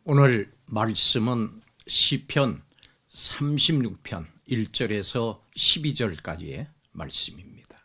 오늘 말씀은 시편 36편 1절에서 12절까지의 말씀입니다.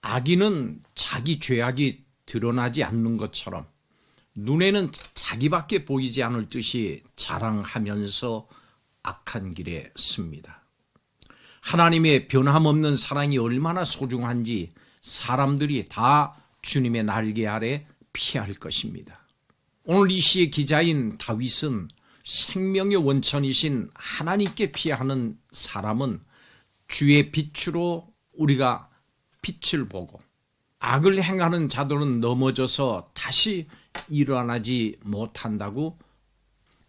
악인은 자기 죄악이 드러나지 않는 것처럼 눈에는 자기밖에 보이지 않을 듯이 자랑하면서 악한 길에 씁니다. 하나님의 변함없는 사랑이 얼마나 소중한지 사람들이 다 주님의 날개 아래 피할 것입니다. 오늘 이 시의 기자인 다윗은 생명의 원천이신 하나님께 피하는 사람은 주의 빛으로 우리가 빛을 보고 악을 행하는 자들은 넘어져서 다시 일어나지 못한다고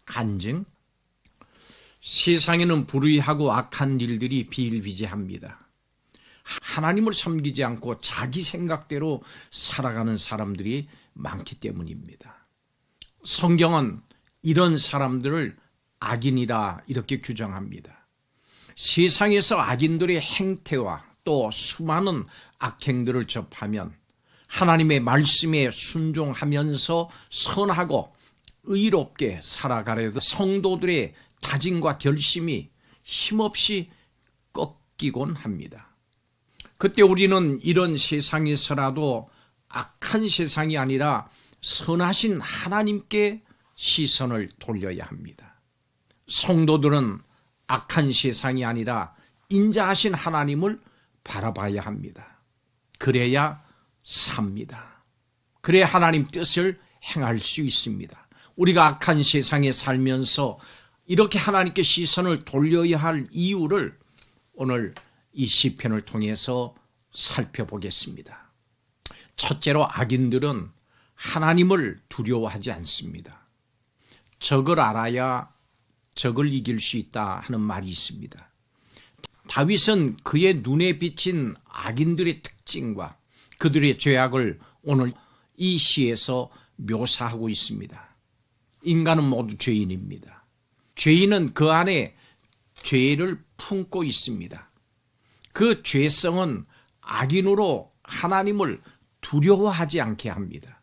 간증. 세상에는 불의하고 악한 일들이 비일비재합니다. 하나님을 섬기지 않고 자기 생각대로 살아가는 사람들이 많기 때문입니다. 성경은 이런 사람들을 악인이라 이렇게 규정합니다. 세상에서 악인들의 행태와 또 수많은 악행들을 접하면 하나님의 말씀에 순종하면서 선하고 의롭게 살아가려도 성도들의 다짐과 결심이 힘없이 꺾이곤 합니다. 그때 우리는 이런 세상에서라도 악한 세상이 아니라 선하신 하나님께 시선을 돌려야 합니다. 성도들은 악한 세상이 아니라 인자하신 하나님을 바라봐야 합니다. 그래야 삽니다. 그래야 하나님 뜻을 행할 수 있습니다. 우리가 악한 세상에 살면서 이렇게 하나님께 시선을 돌려야 할 이유를 오늘 이 시편을 통해서 살펴보겠습니다. 첫째로 악인들은 하나님을 두려워하지 않습니다. 적을 알아야 적을 이길 수 있다 하는 말이 있습니다. 다윗은 그의 눈에 비친 악인들의 특징과 그들의 죄악을 오늘 이 시에서 묘사하고 있습니다. 인간은 모두 죄인입니다. 죄인은 그 안에 죄를 품고 있습니다. 그 죄성은 악인으로 하나님을 두려워하지 않게 합니다.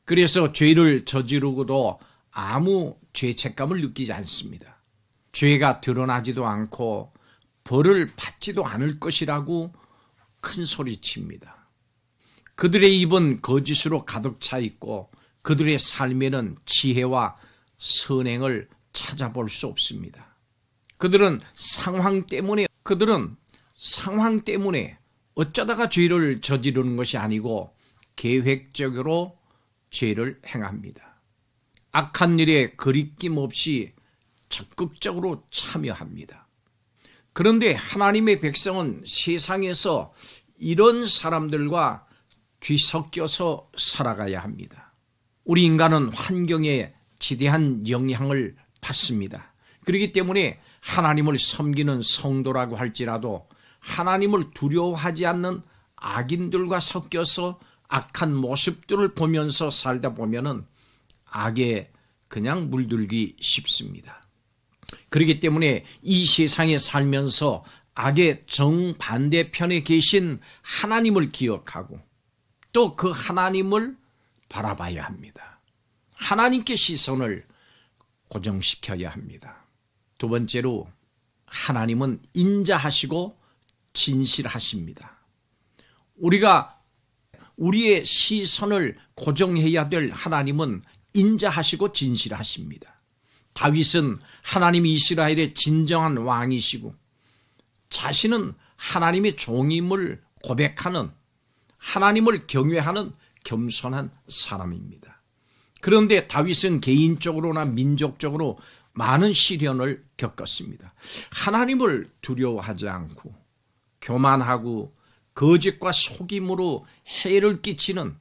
그래서 죄를 저지르고도 아무 죄책감을 느끼지 않습니다. 죄가 드러나지도 않고 벌을 받지도 않을 것이라고 큰 소리칩니다. 그들의 입은 거짓으로 가득 차 있고 그들의 삶에는 지혜와 선행을 찾아볼 수 없습니다. 그들은 상황 때문에 어쩌다가 죄를 저지르는 것이 아니고 계획적으로 죄를 행합니다. 악한 일에 거리낌 없이 적극적으로 참여합니다. 그런데 하나님의 백성은 세상에서 이런 사람들과 뒤섞여서 살아가야 합니다. 우리 인간은 환경에 지대한 영향을 받습니다. 그렇기 때문에 하나님을 섬기는 성도라고 할지라도 하나님을 두려워하지 않는 악인들과 섞여서 악한 모습들을 보면서 살다 보면은 악에 그냥 물들기 쉽습니다. 그렇기 때문에 이 세상에 살면서 악의 정반대편에 계신 하나님을 기억하고 또 그 하나님을 바라봐야 합니다. 하나님께 시선을 고정시켜야 합니다. 두 번째로 하나님은 인자하시고 진실하십니다. 우리가 우리의 시선을 고정해야 될 하나님은 인자하시고 진실하십니다. 다윗은 하나님이 이스라엘의 진정한 왕이시고 자신은 하나님의 종임을 고백하는 하나님을 경외하는 겸손한 사람입니다. 그런데 다윗은 개인적으로나 민족적으로 많은 시련을 겪었습니다. 하나님을 두려워하지 않고 교만하고 거짓과 속임으로 해를 끼치는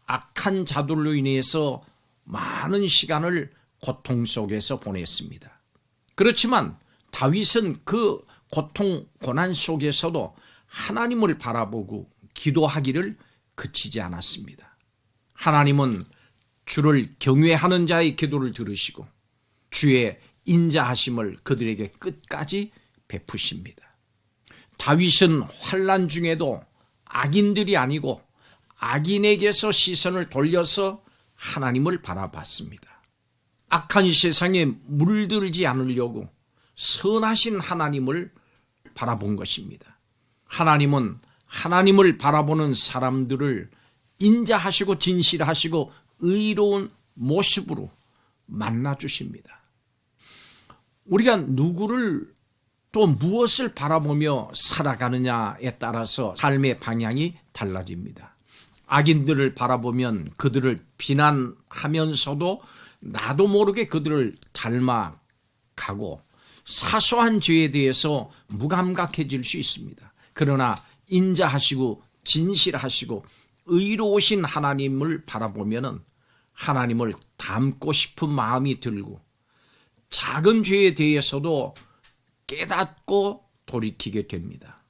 악한 자들로 인해서 많은 시간을 고통 속에서 보냈습니다. 그렇지만 다윗은 그 고통, 고난 속에서도 하나님을 바라보고 기도하기를 그치지 않았습니다. 하나님은 주를 경외하는 자의 기도를 들으시고 주의 인자하심을 그들에게 끝까지 베푸십니다. 다윗은 환난 중에도 악인들이 아니고 악인에게서 시선을 돌려서 하나님을 바라봤습니다. 악한 이 세상에 물들지 않으려고 선하신 하나님을 바라본 것입니다. 하나님은 하나님을 바라보는 사람들을 인자하시고 진실하시고 의로운 모습으로 만나주십니다. 우리가 누구를 또 무엇을 바라보며 살아가느냐에 따라서 삶의 방향이 달라집니다. 악인들을 바라보면 그들을 비난하면서도 나도 모르게 그들을 닮아가고 사소한 죄에 대해서 무감각해질 수 있습니다. 그러나 인자하시고 진실하시고 의로우신 하나님을 바라보면 하나님을 닮고 싶은 마음이 들고 작은 죄에 대해서도 깨닫고 돌이키게 됩니다.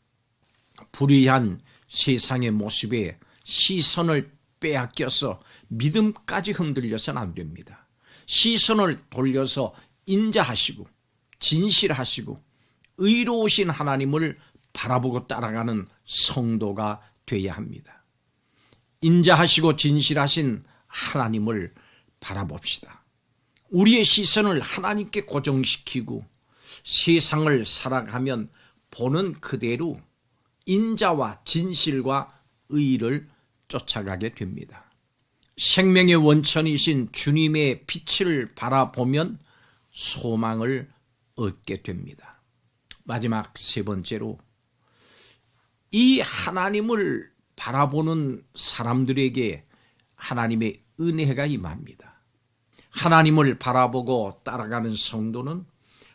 불의한 세상의 모습에 시선을 빼앗겨서 믿음까지 흔들려서는 안 됩니다. 시선을 돌려서 인자하시고 진실하시고 의로우신 하나님을 바라보고 따라가는 성도가 되어야 합니다. 인자하시고 진실하신 하나님을 바라봅시다. 우리의 시선을 하나님께 고정시키고 세상을 살아가면 보는 그대로 인자와 진실과 의를 쫓아가게 됩니다. 생명의 원천이신 주님의 빛을 바라보면 소망을 얻게 됩니다. 마지막 세 번째로 이 하나님을 바라보는 사람들에게 하나님의 은혜가 임합니다. 하나님을 바라보고 따라가는 성도는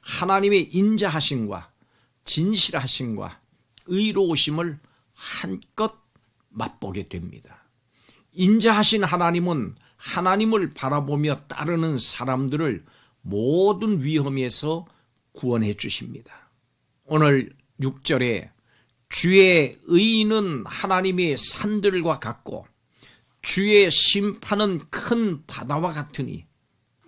하나님의 인자하심과 진실하심과 의로우심을 한껏 맛보게 됩니다. 인자하신 하나님은 하나님을 바라보며 따르는 사람들을 모든 위험에서 구원해 주십니다. 오늘 6절에 주의 의인은 하나님의 산들과 같고 주의 심판은 큰 바다와 같으니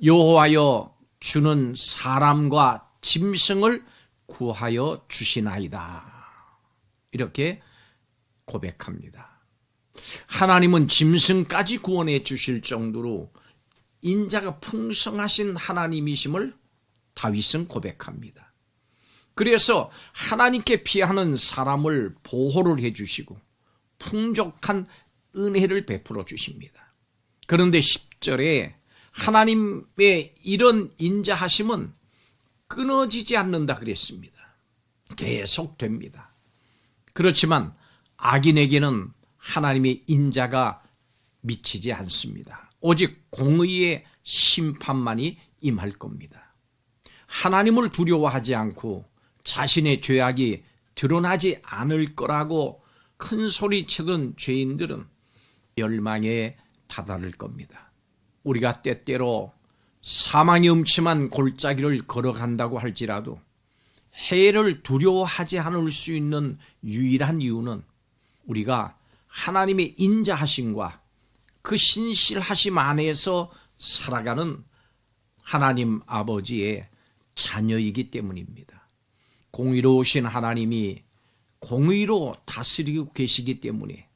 여호와여 주는 사람과 짐승을 구하여 주시나이다. 이렇게 고백합니다. 하나님은 짐승까지 구원해 주실 정도로 인자가 풍성하신 하나님이심을 다윗은 고백합니다. 그래서 하나님께 피하는 사람을 보호를 해주시고 풍족한 은혜를 베풀어 주십니다. 그런데 10절에 하나님의 이런 인자하심은 끊어지지 않는다 그랬습니다. 계속됩니다. 그렇지만 악인에게는 하나님의 인자가 미치지 않습니다. 오직 공의의 심판만이 임할 겁니다. 하나님을 두려워하지 않고 자신의 죄악이 드러나지 않을 거라고 큰 소리치던 죄인들은 멸망에 다다를 겁니다. 우리가 때때로 사망의 음침한 골짜기를 걸어간다고 할지라도 해를 두려워하지 않을 수 있는 유일한 이유는 우리가 하나님의 인자하심과 그 신실하심 안에서 살아가는 하나님 아버지의 자녀이기 때문입니다. 공의로우신 하나님이 공의로 다스리고 계시기 때문에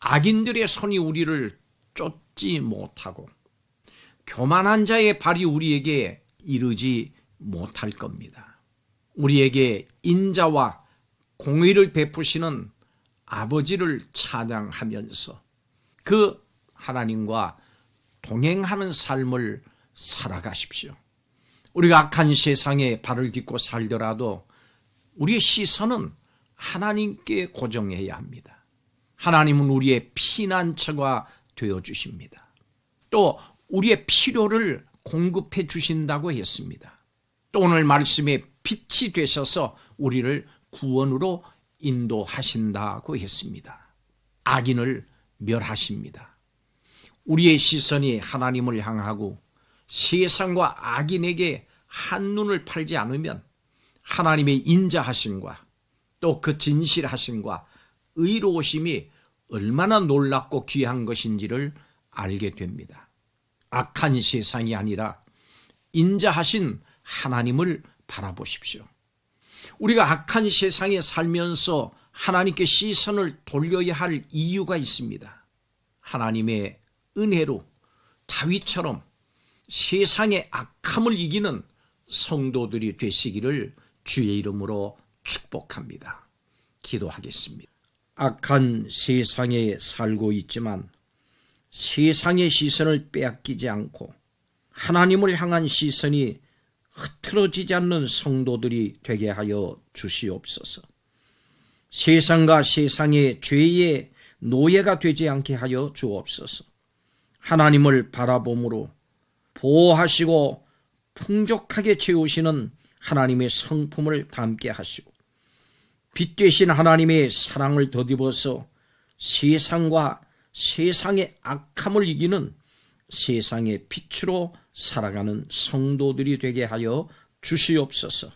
악인들의 손이 우리를 쫓지 못하고 교만한 자의 발이 우리에게 이르지 못할 겁니다. 우리에게 인자와 공의를 베푸시는 아버지를 찬양하면서 그 하나님과 동행하는 삶을 살아가십시오. 우리가 악한 세상에 발을 딛고 살더라도 우리의 시선은 하나님께 고정해야 합니다. 하나님은 우리의 피난처가 되어주십니다. 또 우리의 필요를 공급해 주신다고 했습니다. 또 오늘 말씀에 빛이 되셔서 우리를 구원으로 인도하신다고 했습니다. 악인을 멸하십니다. 우리의 시선이 하나님을 향하고 세상과 악인에게 한눈을 팔지 않으면 하나님의 인자하심과 또 그 진실하심과 의로우심이 얼마나 놀랍고 귀한 것인지를 알게 됩니다. 악한 세상이 아니라 인자하신 하나님을 바라보십시오. 우리가 악한 세상에 살면서 하나님께 시선을 돌려야 할 이유가 있습니다. 하나님의 은혜로 다윗처럼 세상의 악함을 이기는 성도들이 되시기를 주의 이름으로 축복합니다. 기도하겠습니다. 악한 세상에 살고 있지만 세상의 시선을 빼앗기지 않고 하나님을 향한 시선이 흐트러지지 않는 성도들이 되게 하여 주시옵소서. 세상과 세상의 죄의 노예가 되지 않게 하여 주옵소서. 하나님을 바라봄으로 보호하시고 풍족하게 채우시는 하나님의 성품을 담게 하시고 빛 되신 하나님의 사랑을 덧입어서 세상과 세상의 악함을 이기는 세상의 빛으로 살아가는 성도들이 되게 하여 주시옵소서.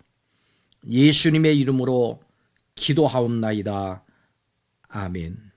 예수님의 이름으로 기도하옵나이다. 아멘.